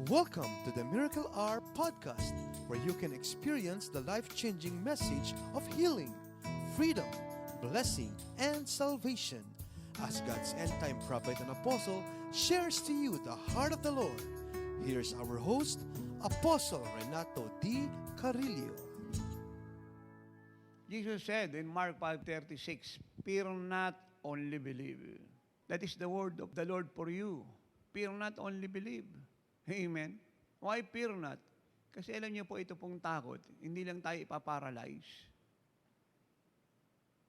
Welcome to the Miracle Hour podcast, where you can experience the life-changing message of healing, freedom, blessing, and salvation. As God's end-time prophet and apostle shares to you the heart of the Lord, here's our host, Apostle Renato D. Carillo. Jesus said in Mark 5:36, "Fear not, only believe." That is the word of the Lord for you. Fear not, only believe. Amen. Why fear not? Kasi alam niyo po, ito pong takot, hindi lang tayo ipaparalyze.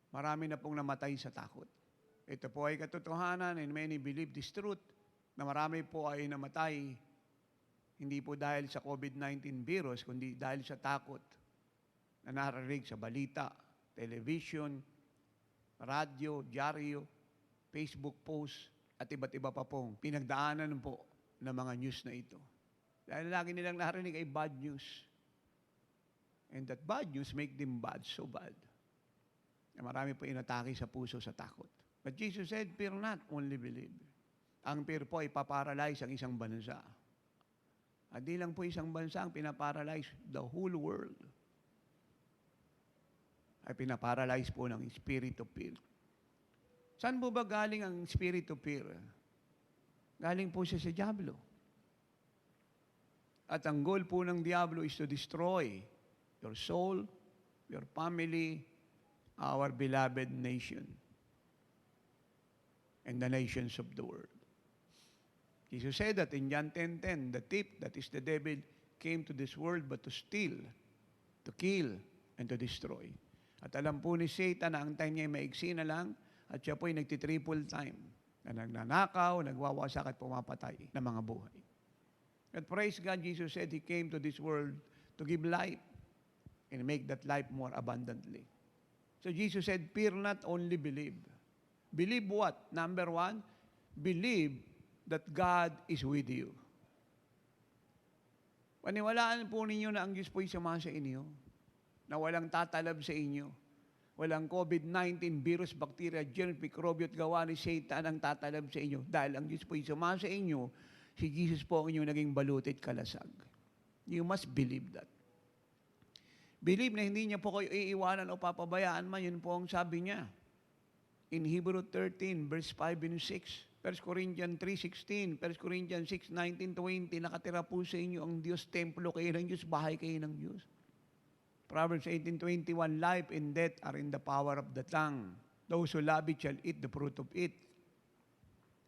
Marami na pong namatay sa takot. Ito po ay katotohanan, and many believe this truth, na marami po ay namatay, hindi po dahil sa COVID-19 virus, kundi dahil sa takot na naririnig sa balita, television, radyo, dyaryo, Facebook post, at iba't iba pa pong pinagdaanan po ng mga news na ito. Dahil lagi nilang narinig ay bad news. And that bad news make them bad, so bad. Na marami po inatake sa puso sa takot. But Jesus said, "Fear not, only believe." Ang fear po ay paparalyze ang isang bansa. At di lang po isang bansa ang pinaparalyze, the whole world ay pinaparalyze po ng spirit of fear. Saan po ba galing ang spirit of fear? Galing po siya sa Diablo. At ang goal po ng Diablo is to destroy your soul, your family, our beloved nation, and the nations of the world. Jesus said that in John 10:10, "The thief, that is the devil, came to this world but to steal, to kill, and to destroy." At alam po ni Satan na ang time niya ay maigsi na lang, at siya po ay nagti-triple time, na nagnanakaw, nagwawasak at pumapatay ng mga buhay. But praise God, Jesus said He came to this world to give life and make that life more abundantly. So Jesus said, "Fear not, only believe." Believe what? Number one, believe that God is with you. Paniwalaan po ninyo na ang Diyos po ay sama sa inyo, na walang tatalab sa inyo. Walang COVID-19, virus, bacteria, germ, mikrobyo at gawa ni Satan ang tatalab sa inyo. Dahil ang Diyos po ay sama sa inyo, si Jesus po ang inyong naging balutit kalasag. You must believe that. Believe na hindi niya po kayo iiwanan o papabayaan man, yun po ang sabi niya. In Hebrew 13, verse 5 and 6, 1 Corinthians 3:16, 1 Corinthians 6:19-20, nakatira po sa inyo ang Diyos, templo kayo ng Diyos, bahay kayo ng Diyos. Proverbs 18:21, "Life and death are in the power of the tongue. Those who love it shall eat the fruit of it."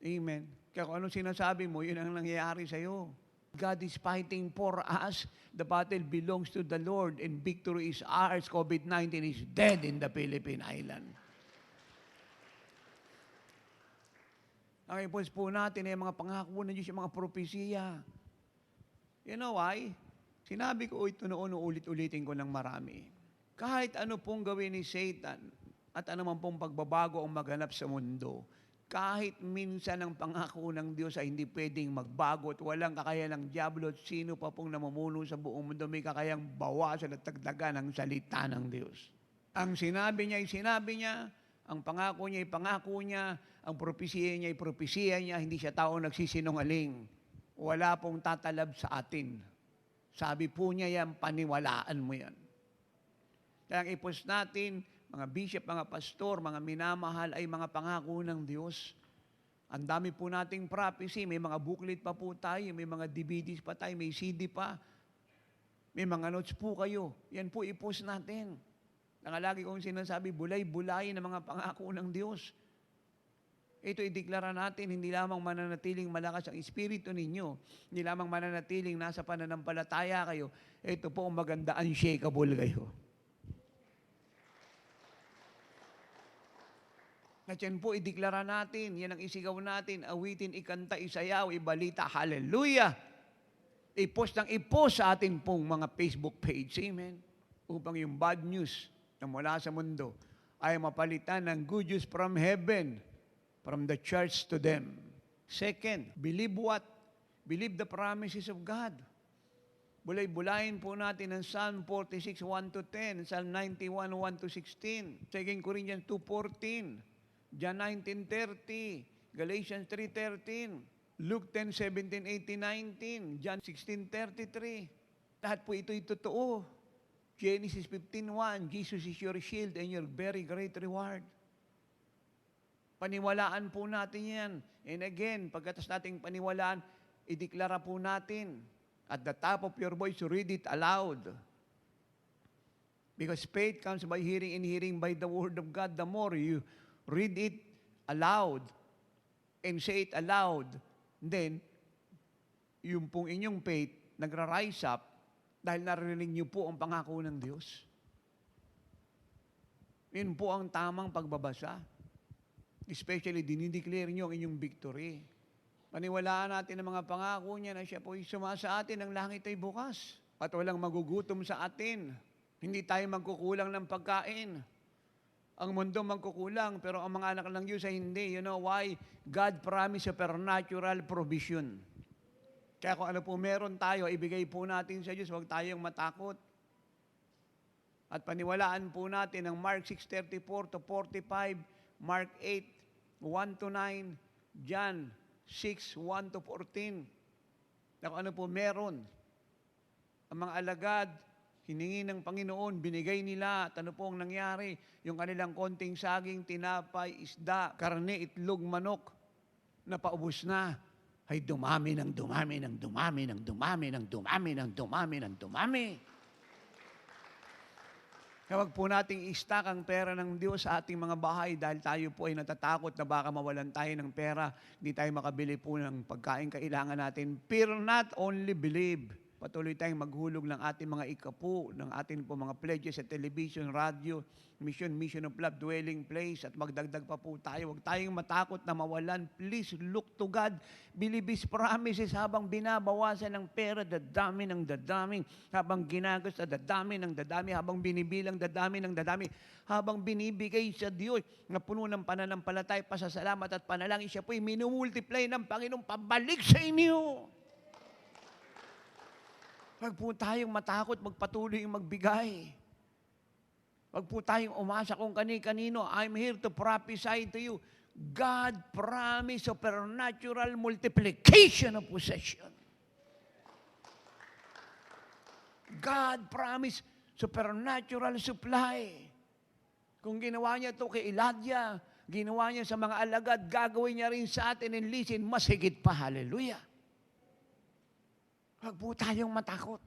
Amen. Kaya kung anong sinasabi mo, yun ang nangyayari sa'yo. God is fighting for us. The battle belongs to the Lord and victory is ours. COVID-19 is dead in the Philippine Island. Ang ipos po natin ay mga pangako ng Diyos, yung mga propesiya. You know why? Sinabi ko ito noon, ulit-ulitin ko ng marami. Kahit ano pong gawin ni Satan at ano man pong pagbabago ang maganap sa mundo, kahit minsan ang pangako ng Diyos ay hindi pwedeng magbago at walang kakayahan ng Diablo at sino pa pong namumuno sa buong mundo may kakayang bawasan at tagdagan ang salita ng Diyos. Ang sinabi niya ay sinabi niya, ang pangako niya ay pangako niya, ang propesiya niya ay propesiya niya, hindi siya tao nagsisinungaling. Wala pong tatalab sa atin. Sabi po niya yan, paniwalaan mo yan. Kaya ang ipos natin, mga bishop, mga pastor, mga minamahal ay mga pangako ng Diyos. Ang dami po nating prophecy, may mga booklet pa po tayo, may mga DVDs pa tayo, may CD pa, may mga notes po kayo. Yan po ipos natin. Lagi kong sinasabi, bulay-bulayin ng mga pangako ng Diyos. Ito ideklara natin, hindi lamang mananatiling malakas ang espiritu ninyo, hindi lamang mananatiling nasa pananampalataya kayo, ito po ang maganda, unshakable kayo. At yan po ideklara natin, yan ang isigaw natin, awitin, ikanta, isayaw, ibalita, hallelujah! Ipost ng ipost sa ating pong mga Facebook page, amen? Upang yung bad news na mula sa mundo ay mapalitan ng good news from heaven, from the church to them. Second, believe what? Believe the promises of God. Bulay-bulayin po natin ang Psalm 46, 1-10, Psalm 91, 1-16, 2 Corinthians 2:14, John 19:30, Galatians 3:13, Luke 10, 17, 18, 19, John 16:33. Lahat po ito'y totoo. Genesis 15:1, Jesus is your shield and your very great reward. Paniwalaan po natin yan. And again, pagkatas nating paniwalaan, ideklara po natin at the top of your voice, read it aloud. Because faith comes by hearing and hearing by the word of God. The more you read it aloud and say it aloud, then yung pong inyong faith nagra-rise up dahil narinig niyo po ang pangako ng Diyos. Yun po ang tamang pagbabasa. Especially, dinideclare niyo ang inyong victory. Paniwalaan natin ang mga pangako niya na siya po sumasa atin, ang langit ay bukas at walang magugutom sa atin. Hindi tayo magkukulang ng pagkain. Ang mundo magkukulang, pero ang mga anak ng Diyos ay hindi. You know why? God promised supernatural provision. Kaya kung ano po meron tayo, ibigay po natin sa Diyos. Huwag tayong matakot. At paniwalaan po natin ang Mark 6:34-45, Mark 8:1-9, John 6:1-14. Na kung ano po meron. Ang mga alagad, hiningi ng Panginoon, binigay nila, at ano po ang nangyari? Yung kanilang konting saging, tinapay, isda, karne, itlog, manok, na paubos na, ay dumami ng dumami ng dumami ng dumami ng dumami ng dumami ng dumami. Kaya wag po nating i-stack ang pera ng Diyos sa ating mga bahay dahil tayo po ay natatakot na baka mawalan tayo ng pera, hindi tayo makabili po ng pagkain kailangan natin. Fear not, only believe. Patuloy tayong maghulog ng ating mga ikapu, ng ating po mga pledges sa television, radio, mission of love, dwelling place, at magdagdag pa po tayo. Huwag tayong matakot na mawalan. Please look to God. Believe His promises habang binabawasan ng pera, dadami ng dadami. Habang ginagas, dadami ng dadami. Habang binibilang, dadami ng dadami. Habang binibigay sa Diyos na puno ng pananampalatay, pasasalamat at panalangin, siya po'y minumultiply ng Panginoon pabalik sa inyo. Huwag po tayong matakot, magpatuloy yung magbigay. Huwag po tayong umasa kung kani-kanino. I'm here to prophesy to you. God promised supernatural multiplication of possession. God promised supernatural supply. Kung ginawa niya ito kay Elijah, ginawa niya sa mga alagad, gagawin niya rin sa atin, and listen, mas higit pa. Hallelujah. Huwag po tayong matakot.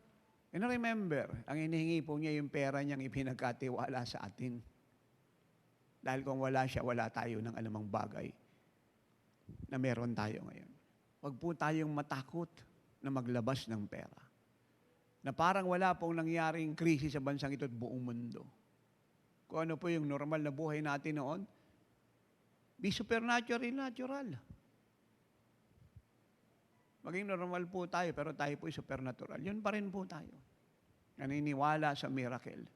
And remember, ang hinihingi po niya yung pera niyang ipinagkatiwala sa atin. Dahil kung wala siya, wala tayo ng anumang bagay na meron tayo ngayon. Huwag po tayong matakot na maglabas ng pera. Na parang wala pong nangyaring krisis sa bansang ito at buong mundo. Kung ano po yung normal na buhay natin noon, be supernatural. Maging normal po tayo, pero tayo po supernatural. Yun pa rin po tayo. Naniniwala sa miracle.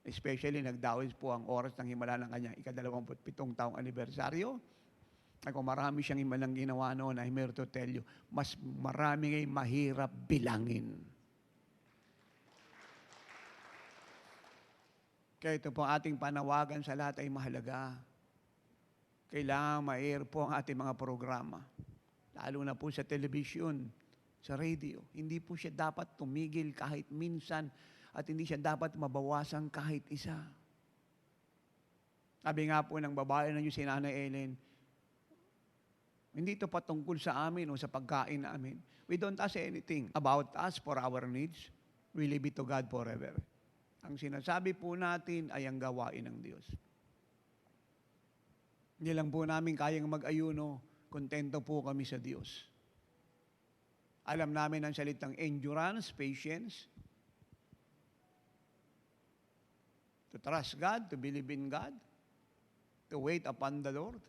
Especially, nagdawis po ang oras ng himala ng kanyang ika-27 taong anibersaryo. At kung marami siyang himalang ginawa noon, I'm here to tell you, mas marami ngayong mahirap bilangin. Kaya ito po ating panawagan sa lahat ay mahalaga. Kailangan ma-air po ang ating mga programa. Lalo na po sa television, sa radio. Hindi po siya dapat tumigil kahit minsan at hindi siya dapat mabawasan kahit isa. Sabi nga po ng babae na yung si Nanay Ellen, hindi ito patungkol sa amin o sa pagkain namin. We don't ask anything about us for our needs. We leave it to God forever. Ang sinasabi po natin ay ang gawain ng Diyos. Hindi lang po namin kayang mag-ayuno, kontento po kami sa Diyos. Alam namin ang salitang endurance, patience, to trust God, to believe in God, to wait upon the Lord,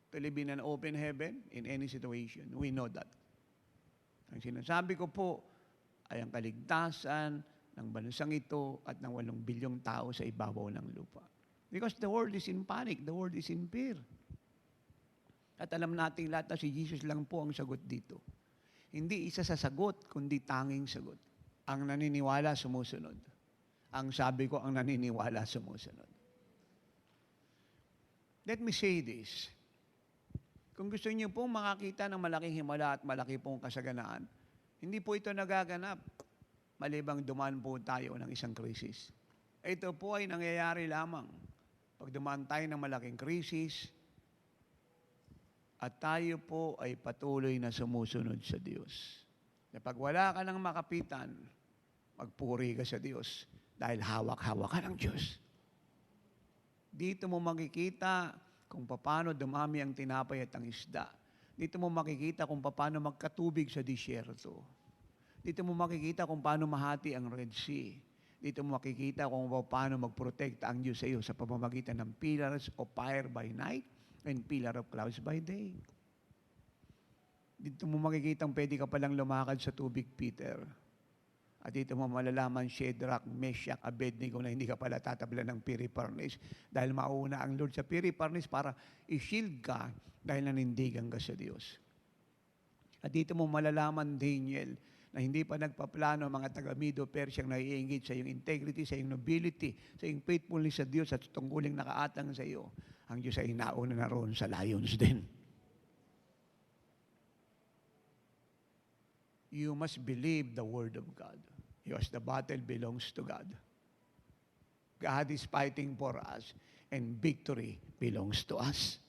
to live in an open heaven in any situation. We know that. Ang sinasabi ko po ay ang kaligtasan ng bansang ito at ng 8 bilyong tao sa ibabaw ng lupa. Because the world is in panic, the world is in fear. At alam natin lahat na si Jesus lang po ang sagot dito. Hindi isa sa sagot, kundi tanging sagot. Ang naniniwala, sumusunod. Ang sabi ko, ang naniniwala, sumusunod. Let me say this. Kung gusto niyo pong makakita ng malaking himala at malaki pong kasaganaan, hindi po ito nagaganap malibang dumaan po tayo ng isang krisis. Ito po ay nangyayari lamang pag dumaan tayo ng malaking krisis at tayo po ay patuloy na sumusunod sa Diyos. Kapag wala ka ng makapitan, magpuri ka sa Diyos dahil hawak-hawak ka ng Diyos. Dito mo makikita kung paano dumami ang tinapay at ang isda. Dito mo makikita kung paano magkatubig sa disyerto. Dito mo makikita kung paano mahati ang Red Sea. Dito mo makikita kung paano magprotekta ang Diyos sa iyo sa pamamagitan ng pillars of fire by night and pillar of clouds by day. Dito mo makikita pwede ka palang lumakad sa tubig, Peter. At dito mo malalaman Shadrach, Meshach, Abednego na hindi ka pala tatablan ng fiery furnace dahil mauna ang Lord sa fiery furnace para i-shield ka dahil nanindigan ka sa Diyos. At dito mo malalaman, Daniel, na hindi pa nagpaplano ang mga taga-Medo Persia ang naiingit sa iyong integrity, sa iyong nobility, sa iyong faithfulness sa Diyos at tungkuling nakaatang sa iyo. Ang Diyos ay nauna na roon sa lions din. You must believe the Word of God. Because the battle belongs to God. God is fighting for us and victory belongs to us.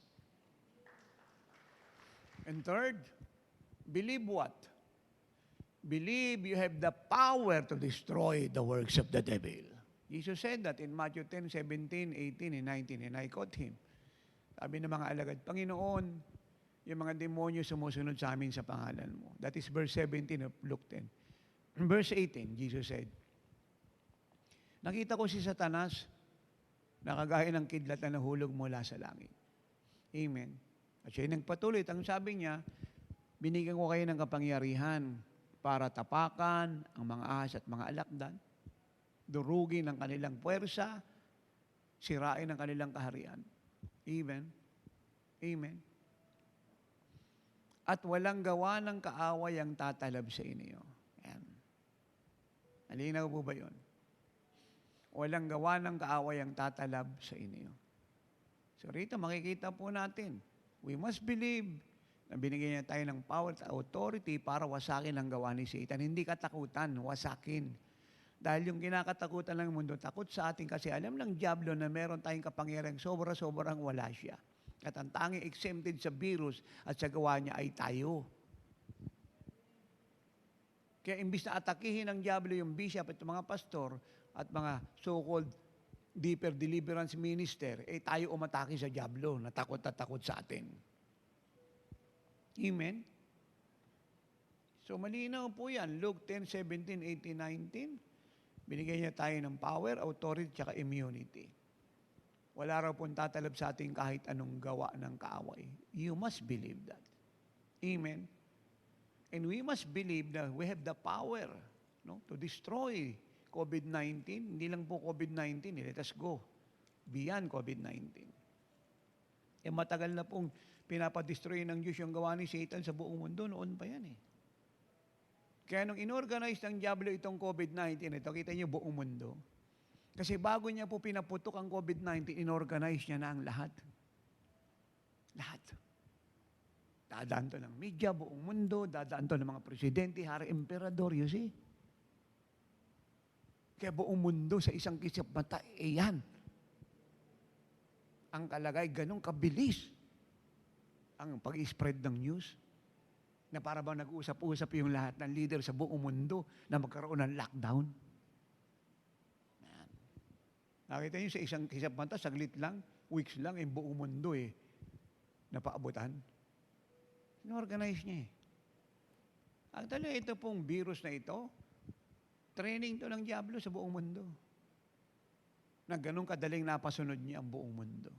And third, believe what? Believe you have the power to destroy the works of the devil. Jesus said that in Matthew 10, 17, 18, and 19, and I quote him. Sabi ng mga alagad, Panginoon, yung mga demonyo sumusunod sa amin sa pangalan mo. That is verse 17 of Luke 10. Verse 18, Jesus said, nakita ko si Satanas nakagaya ng kidlat na nahulog mula sa langit. Amen. At siya nagpatuloy. Ang sabi niya, binigyan ko kayo ng kapangyarihan para tapakan ang mga ahas at mga alakdan, durugin ang kanilang puwersa, sirain ang kanilang kaharian. Amen. Amen. At walang gawa ng kaaway ang tatalab sa inyo. Ayan. Malinaw po ba yun? Walang gawa ng kaaway ang tatalab sa inyo. So rito makikita po natin, we must believe na binigyan niya tayo ng power at authority para wasakin ang gawa ni Satan. Hindi katakutan, wasakin. Dahil yung kinakatakutan ng mundo, takot sa atin kasi alam ng diablo na meron tayong kapangyarihan, sobra-sobrang wala siya. At ang tanging exempted sa virus at sa gawa niya ay tayo. Kaya imbis na atakihin ng diablo yung bishop at mga pastor at mga so-called deeper deliverance minister, tayo umatake sa diablo na takot sa atin. Amen? So malinaw po yan. Luke 10, 17, 18, 19. Binigay niya tayo ng power, authority, at immunity. Wala raw pong tatalab sa ating kahit anong gawa ng kaaway. You must believe that. Amen? And we must believe that we have the power to destroy COVID-19. Hindi lang po COVID-19, let us go beyond COVID-19. Matagal na pong pinapadestroy ng Diyos yung gawa ni Satan sa buong mundo. Noon pa yan Kaya nung inorganize ng diablo itong COVID-19, ito, kita niyo buong mundo. Kasi bago niya po pinaputok ang COVID-19, inorganize niya na ang lahat. Lahat. Dadaan to ng media, buong mundo, dadaan to ng mga presidente, hari, emperador, you see? Kaya buong mundo sa isang kisap mata, yan. Ang kalagay, ganun kabilis ang pag-spread ng news na para bang nag-uusap-usap yung lahat ng leader sa buong mundo na magkaroon ng lockdown. Nakita niyo sa isang kisap mata, saglit lang, weeks lang, yung buong mundo napaabutan. Inorganize niya Actually, ito pong virus na ito, training to ng diablo sa buong mundo. Na ganun kadaling napasunod niya ang buong mundo.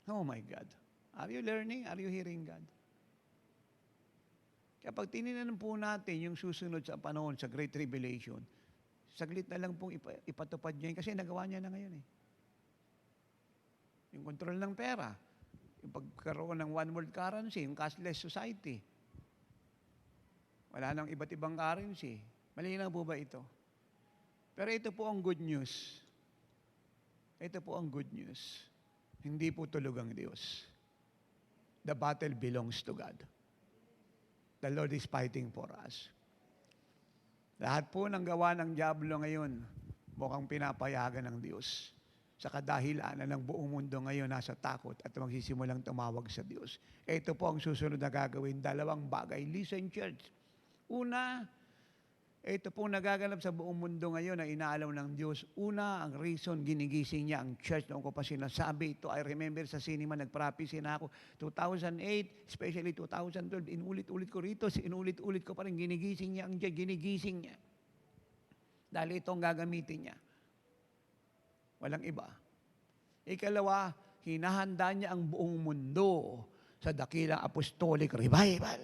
Oh my God. Are you learning? Are you hearing God? Kapag tininan po natin yung susunod sa panahon sa Great Tribulation, saglit na lang pong ipatupad niya kasi nagawa niya na ngayon Yung control ng pera, yung pagkaroon ng one world currency, yung cashless society. Wala nang iba't ibang currency. Malinaw po ba ito? Pero ito po ang good news. Ito po ang good news. Hindi po tulog ang Diyos. The battle belongs to God. The Lord is fighting for us. Lahat po ng gawa ng diablo ngayon, mukhang pinapayagan ng Diyos. Sa kadahilanan ng buong mundo ngayon nasa takot at magsisimulang tumawag sa Diyos. Ito po ang susunod na gagawin, dalawang bagay. Listen, church. Una, ito pong nagaganap sa buong mundo ngayon na inaalaw ng Diyos. Una, ang reason, ginigising niya ang church. Noon ko pa sinasabi ito, I remember sa cinema, nag-prophecy na ako. 2008, especially 2012, inulit-ulit ko rito, inulit-ulit ko pa rin, ginigising niya ang Diyos, ginigising niya. Dahil ito ang gagamitin niya. Walang iba. Ikalawa, hinahanda niya ang buong mundo sa dakilang apostolic revival.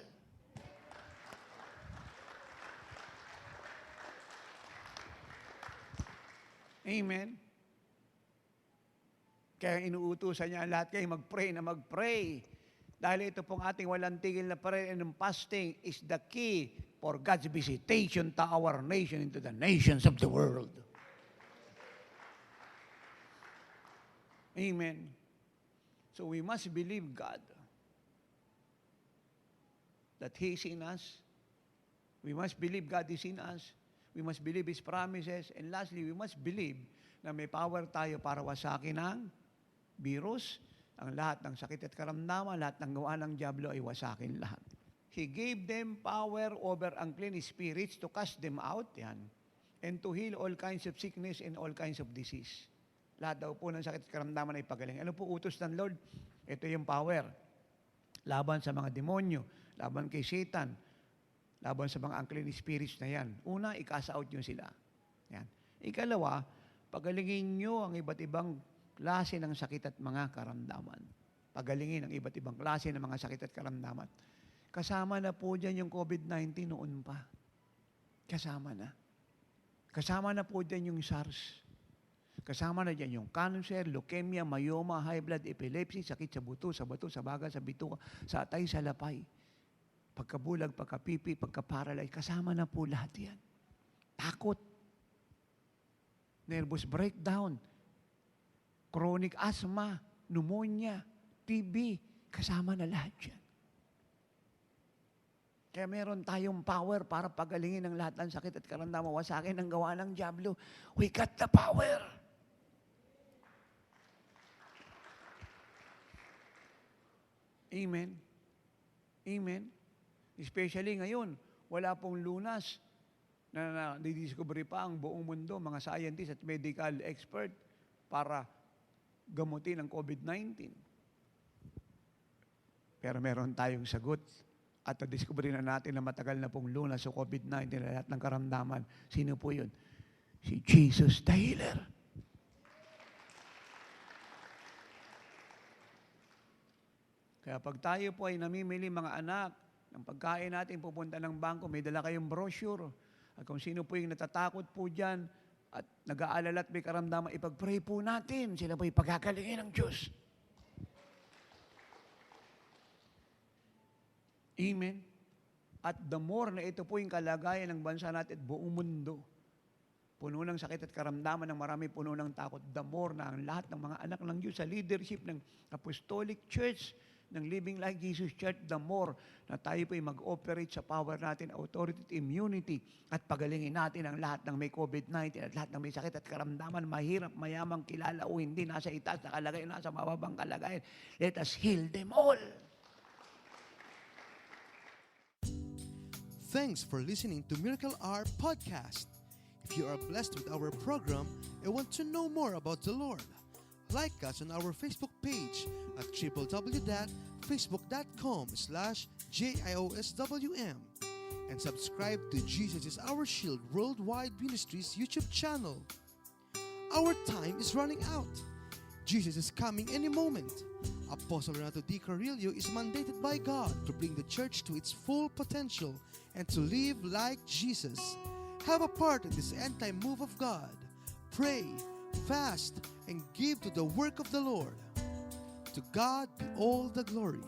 Amen? Kaya inuutusan niya ang lahat kayo mag-pray na mag-pray. Dahil ito pong ating walang tigil na prayer and fasting is the key for God's visitation to our nation into the nations of the world. Amen. So we must believe God that He is in us. We must believe God is in us. We must believe His promises. And lastly, we must believe na may power tayo para wasakin ang virus, ang lahat ng sakit at karamdaman, lahat ng gawa ng diablo ay wasakin lahat. He gave them power over unclean spirits to cast them out, yan, and to heal all kinds of sickness and all kinds of disease. Lahat daw po ng sakit at karamdaman ay pagaling. Ano po utos ng Lord? Ito yung power. Laban sa mga demonyo, laban kay Satan, laban sa mga unclean spirits na yan. Una, i-cast out nyo sila. Yan. Ikalawa, pagalingin nyo ang iba't ibang klase ng sakit at mga karamdaman. Pagalingin ang iba't ibang klase ng mga sakit at karamdaman. Kasama na po dyan yung COVID-19 noon pa. Kasama na. Kasama na po dyan yung SARS. Kasama na dyan yung cancer, leukemia, myoma, high blood, epilepsy, sakit sa buto, sa bato, sa baga, sa bituka, sa atay, sa lapay. Pagkabulag, pagkapipi, pagkaparalyze, kasama na po lahat yan. Takot. Nervous breakdown. Chronic asthma, pneumonia, TB, kasama na lahat yan. Kaya meron tayong power para pagalingin ang lahat ng sakit at karamdaman. Wasakin ang gawa ng diablo. We got the power. Amen. Amen. Especially ngayon, wala pong lunas na didiscovery pa ang buong mundo, mga scientists at medical expert para gamutin ang COVID-19. Pero meron tayong sagot at na-discovery na natin na matagal na pong lunas sa COVID-19 na lahat ng karamdaman. Sino po yun? Si Jesus the Healer. Kaya pag tayo po ay namimili mga anak, ng pagkain natin, pupunta ng bangko, may dala kayong brochure. At kung sino po yung natatakot po dyan at nag-aalala at may karamdaman, ipag-pray po natin. Sila po ipagagalingin ng Diyos. Amen. At the more na ito po yung kalagayan ng bansa natin at buong mundo, puno ng sakit at karamdaman ng marami, puno ng takot, the more na ang lahat ng mga anak ng Diyos sa leadership ng Apostolic Church, ng Living Like Jesus Church, the more na tayo po ay mag-operate sa power natin, authority, immunity, at pagalingin natin ang lahat ng may COVID-19 at lahat ng may sakit at karamdaman, mahirap, mayamang, kilala o hindi, nasa itaas na kalagayan, nasa mababang kalagayan. Let us heal them all. Thanks for listening to Miracle Hour Podcast. If you are blessed with our program and want to know more about the Lord, like us on our Facebook page at www.facebook.com/JIOSWM and subscribe to Jesus is Our Shield Worldwide Ministries YouTube channel. Our time is running out. Jesus is coming any moment. Apostle Renato D. Carrillo is mandated by God to bring the church to its full potential and to live like Jesus. Have a part in this end-time move of God. Pray, fast, and give to the work of the Lord. To God be all the glory.